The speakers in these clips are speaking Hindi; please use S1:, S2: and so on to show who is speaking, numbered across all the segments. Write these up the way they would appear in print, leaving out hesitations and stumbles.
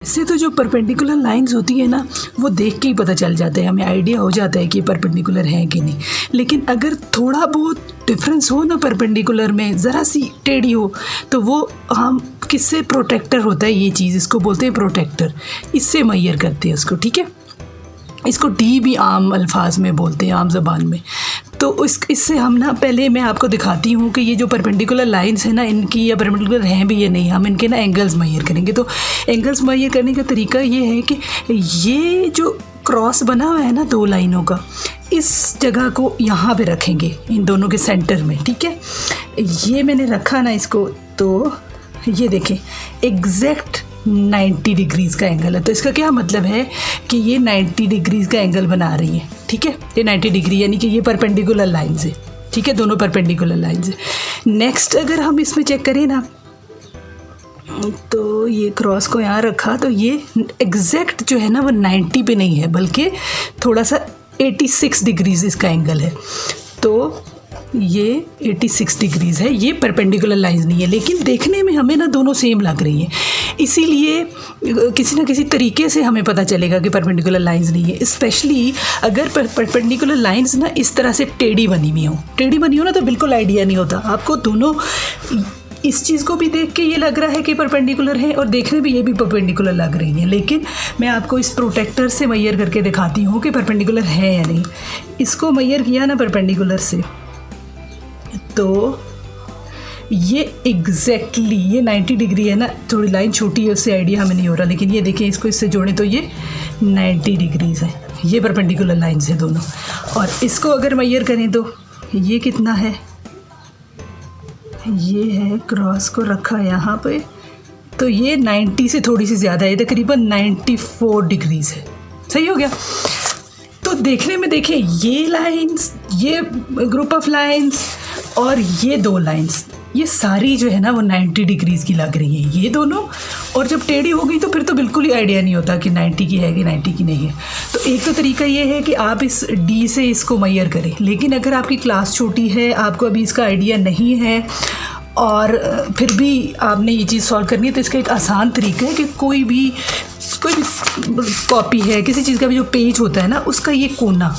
S1: इससे तो जो परपेंडिकुलर लाइंस होती है ना, वो देख के ही पता चल जाता है, हमें आइडिया हो जाता है कि परपेंडिकुलर है कि नहीं। लेकिन अगर थोड़ा बहुत डिफरेंस हो ना परपेंडिकुलर में, ज़रा सी टेढ़ी हो, तो वो हम किससे, प्रोटेक्टर होता है ये चीज़, इसको बोलते हैं प्रोटेक्टर, इससे मैयर करते हैं उसको। ठीक है, इसको डी भी आम अल्फाज में बोलते हैं, आम ज़बान में। तो इससे हम ना, पहले मैं आपको दिखाती हूँ कि ये जो परपेंडिकुलर लाइंस है ना, इनकी या परपेंडिकुलर हैं भी या नहीं, हम इनके ना एंगल्स मैयर करेंगे। तो एंगल्स मैयर करने का तरीका ये है कि ये जो क्रॉस बना हुआ है ना दो लाइनों का, इस जगह को यहाँ पे रखेंगे, इन दोनों के सेंटर में। ठीक है, ये मैंने रखा ना इसको, तो ये देखें एग्जैक्ट 90 डिग्रीज़ का एंगल है। तो इसका क्या मतलब है कि ये 90 डिग्रीज़ का एंगल बना रही है। ठीक है, ये 90 डिग्री, यानी कि ये परपेंडिकुलर लाइंस है। ठीक है, दोनों परपेंडिकुलर लाइंस है। नेक्स्ट अगर हम इसमें चेक करें ना, तो ये क्रॉस को यहाँ रखा, तो ये एग्जैक्ट जो है ना वो 90 पे नहीं है, बल्कि थोड़ा सा 86 डिग्रीज़ इसका एंगल है। तो ये 86 डिग्रीज़ है, ये परपेंडिकुलर लाइंस नहीं है, लेकिन देखने में हमें ना दोनों सेम लग रही हैं। इसीलिए किसी ना किसी तरीके से हमें पता चलेगा कि परपेंडिकुलर लाइंस नहीं है। स्पेशली अगर परपेंडिकुलर लाइंस ना इस तरह से टेढ़ी बनी हुई हो ना, तो बिल्कुल आइडिया नहीं होता आपको। दोनों इस चीज़ को भी देख के ये लग रहा है कि परपेंडिकुलर है, और देखने भी ये भी परपेंडिकुलर लग रही है, लेकिन मैं आपको इस प्रोटेक्टर से मैयर करके दिखाती हूँ कि परपेंडिकुलर है या नहीं। इसको मैयर किया ना परपेंडिकुलर से, तो ये एग्जैक्टली ये 90 डिग्री है ना, थोड़ी लाइन छोटी है उससे आइडिया हमें नहीं हो रहा, लेकिन ये देखिए इसको इससे जोड़ें तो ये 90 डिग्रीज़ है, ये परपेंडिकुलर लाइंस है दोनों। और इसको अगर मैयर करें तो ये कितना है, ये है, क्रॉस को रखा यहाँ पे, तो ये 90 से थोड़ी सी ज़्यादा है, तकरीबन 94 डिग्रीज़ है। सही हो गया। तो देखने में देखें ये लाइंस, ये ग्रुप ऑफ लाइंस और ये दो लाइंस, ये सारी जो है ना वो 90 डिग्रीज़ की लग रही है ये दोनों। और जब टेढ़ी हो गई तो फिर तो बिल्कुल ही आइडिया नहीं होता कि 90 की है कि 90 की नहीं है। तो एक तो तरीका ये है कि आप इस डी से इसको मैयर करें, लेकिन अगर आपकी क्लास छोटी है, आपको अभी इसका आइडिया नहीं है और फिर भी आपने ये चीज़ सॉल्व करनी है, तो इसका एक आसान तरीका है कि कोई भी कॉपी है किसी चीज़ का भी, जो पेज होता है ना उसका ये कोना,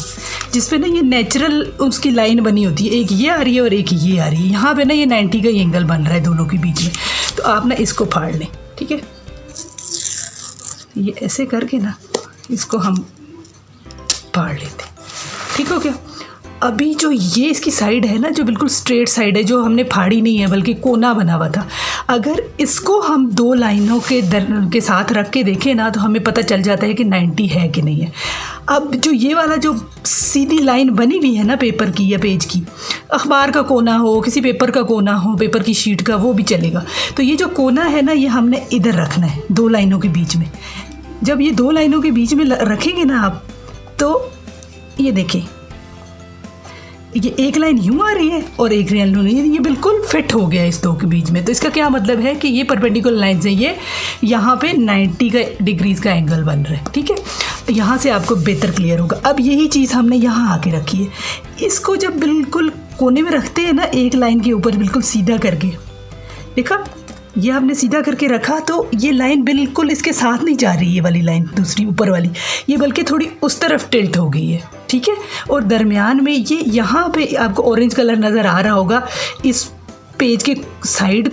S1: जिस पे ना ये नेचुरल उसकी लाइन बनी होती है, एक ये आ रही है और एक ये आ रही है, यहाँ पे ना ये 90 का ही एंगल बन रहा है दोनों के बीच में। तो आप ना इसको फाड़ लें। ठीक है, ये ऐसे करके ना इसको हम फाड़ लेते। ठीक हो गया। अभी जो ये इसकी साइड है ना, जो बिल्कुल स्ट्रेट साइड है, जो हमने फाड़ी नहीं है बल्कि कोना बना हुआ था, अगर इसको हम दो लाइनों के साथ रख के देखें ना, तो हमें पता चल जाता है कि 90 है कि नहीं है। अब जो ये वाला जो सीधी लाइन बनी हुई है ना पेपर की या पेज की, अखबार का कोना हो, किसी पेपर का कोना हो, पेपर की शीट का, वो भी चलेगा। तो ये जो कोना है ना, ये हमने इधर रखना है दो लाइनों के बीच में। जब ये दो लाइनों के बीच में रखेंगे ना आप, तो ये देखें ये एक लाइन यूँ आ रही है और एक लाइन यूँ, ये बिल्कुल फिट हो गया इस दो के बीच में। तो इसका क्या मतलब है कि ये परपेंडिकुलर लाइंस है, ये यहाँ पे 90 का डिग्रीज़ का एंगल बन रहा है। ठीक है, यहाँ से आपको बेहतर क्लियर होगा। अब यही चीज़ हमने यहाँ आके रखी है, इसको जब बिल्कुल कोने में रखते हैं ना, एक लाइन के ऊपर बिल्कुल सीधा करके, देखा ये हमने सीधा करके रखा, तो ये लाइन बिल्कुल इसके साथ नहीं जा रही, ये वाली लाइन दूसरी ऊपर वाली, ये बल्कि थोड़ी उस तरफ टिल्ट हो गई है। ठीक है, और दरमियान में ये यहाँ पे आपको ऑरेंज कलर नज़र आ रहा होगा, इस पेज के साइड,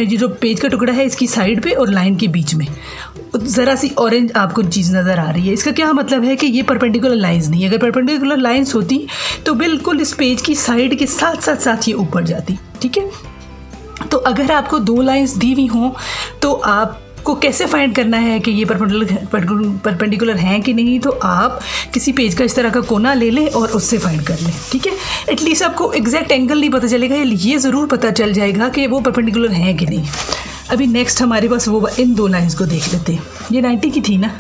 S1: जो पेज का टुकड़ा है इसकी साइड पे और लाइन के बीच में ज़रा सी ऑरेंज आपको चीज़ नज़र आ रही है। इसका क्या मतलब है कि ये परपेंडिकुलर लाइंस नहीं है। अगर परपेंडिकुलर लाइंस होती तो बिल्कुल इस पेज की साइड के साथ साथ ये ऊपर जाती। ठीक है, तो अगर आपको दो लाइंस दी हुई हों, तो आपको कैसे फाइंड करना है कि ये परपेंडिकुलर हैं कि नहीं, तो आप किसी पेज का इस तरह का कोना ले लें और उससे फाइंड कर लें। ठीक है, एटलीस्ट आपको एग्जैक्ट एंगल नहीं पता चलेगा, ये ज़रूर पता चल जाएगा कि वो परपेंडिकुलर हैं कि नहीं। अभी नेक्स्ट हमारे पास वो इन दो लाइंस को देख लेते हैं। ये 90 की थी ना,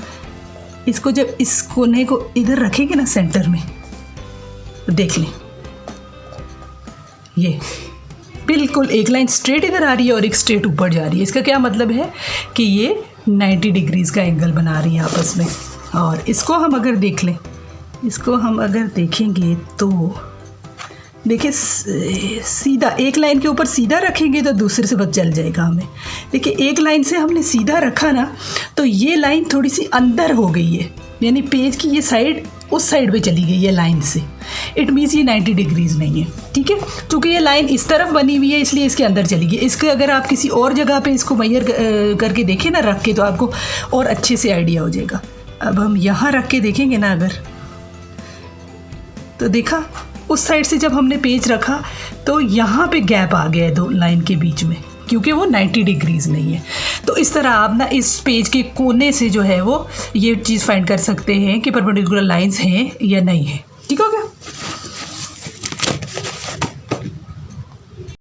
S1: इसको जब इस कोने को इधर रखेंगे ना सेंटर में, तो देख लें ये बिल्कुल एक लाइन स्ट्रेट इधर आ रही है और एक स्ट्रेट ऊपर जा रही है। इसका क्या मतलब है कि ये 90 डिग्रीज़ का एंगल बना रही है आपस में। और इसको हम अगर देख लें, इसको हम अगर देखेंगे तो देखिए सीधा एक लाइन के ऊपर सीधा रखेंगे तो दूसरे से पता चल जाएगा हमें। देखिए एक लाइन से हमने सीधा रखा ना, तो ये लाइन थोड़ी सी अंदर हो गई है, यानी पेज की ये साइड उस साइड पे चली गई है लाइन से। इट मीन्स ये 90 डिग्रीज नहीं है, ठीक है। क्योंकि ये लाइन इस तरफ बनी हुई है इसलिए इसके अंदर चली गई। इसके अगर आप किसी और जगह पे इसको मैयर करके देखें ना, रख के, तो आपको और अच्छे से आइडिया हो जाएगा। अब हम यहाँ रख के देखेंगे ना अगर, तो देखा उस साइड से जब हमने पेज रखा तो यहाँ पे गैप आ गया है दो लाइन के बीच में, क्योंकि वो 90 डिग्रीज नहीं है। तो इस तरह आप ना इस पेज के कोने से जो है वो ये चीज़ फाइंड कर सकते हैं कि परपेंडिकुलर लाइंस हैं या नहीं है। ठीक हो गया।